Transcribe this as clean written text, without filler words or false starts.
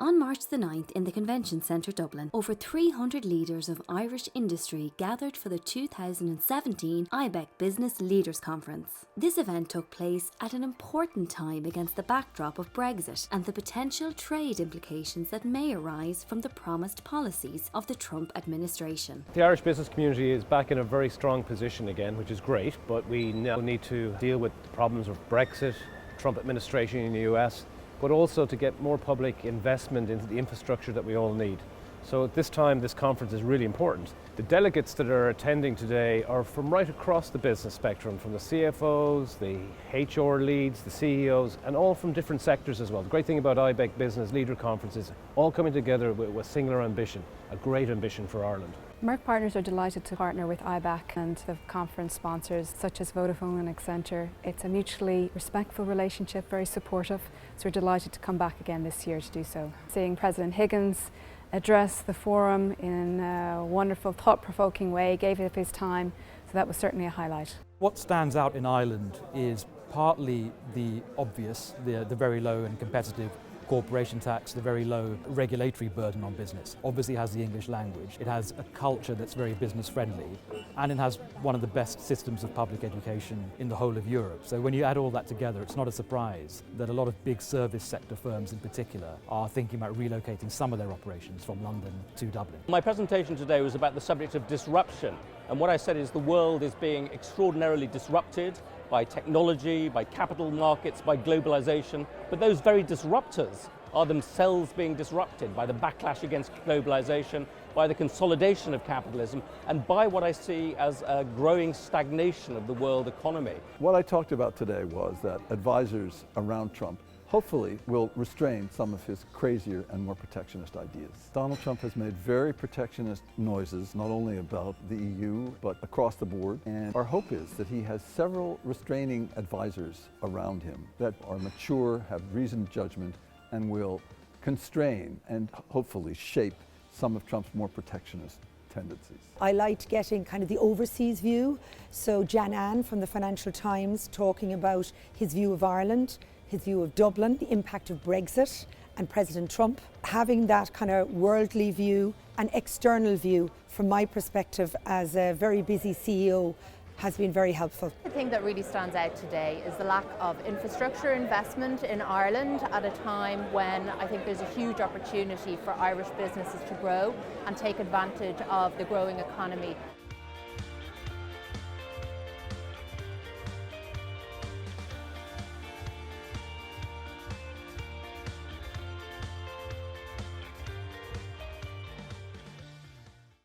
On March the 9th in the Convention Centre Dublin, over 300 leaders of Irish industry gathered for the 2017 Ibec Business Leaders Conference. This event took place at an important time against the backdrop of Brexit and the potential trade implications that may arise from the promised policies of the Trump administration. The Irish business community is back in a very strong position again, which is great, but we now need to deal with the problems of Brexit, Trump administration in the US, but also to get more public investment into the infrastructure that we all need. So at this time, this conference is really important. The delegates that are attending today are from right across the business spectrum, from the CFOs, the HR leads, the CEOs, and all from different sectors as well. The great thing about Ibec Business Leader Conference is all coming together with a singular ambition, a great ambition for Ireland. Merck Partners are delighted to partner with Ibec and the conference sponsors such as Vodafone and Accenture. It's a mutually respectful relationship, very supportive, so we're delighted to come back again this year to do so. Seeing President Higgins address the forum in a wonderful, thought-provoking way, gave up his time, so that was certainly a highlight. What stands out in Ireland is partly the obvious, the very low and competitive corporation tax, the very low regulatory burden on business. Obviously it has the English language, it has a culture that's very business friendly, and it has one of the best systems of public education in the whole of Europe. So when you add all that together, it's not a surprise that a lot of big service sector firms in particular are thinking about relocating some of their operations from London to Dublin. My presentation today was about the subject of disruption, and what I said is the world is being extraordinarily disrupted by technology, by capital markets, by globalization, but those very disruptors are themselves being disrupted by the backlash against globalization, by the consolidation of capitalism, and by what I see as a growing stagnation of the world economy. What I talked about today was that advisors around Trump hopefully will restrain some of his crazier and more protectionist ideas. Donald Trump has made very protectionist noises, not only about the EU, but across the board. And our hope is that he has several restraining advisors around him that are mature, have reasoned judgment, and will constrain and hopefully shape some of Trump's more protectionist tendencies. I liked getting kind of the overseas view. So Jan Ann from the Financial Times talking about his view of Ireland, his view of Dublin, the impact of Brexit and President Trump. Having that kind of worldly view and external view from my perspective as a very busy CEO has been very helpful. The thing that really stands out today is the lack of infrastructure investment in Ireland at a time when I think there's a huge opportunity for Irish businesses to grow and take advantage of the growing economy.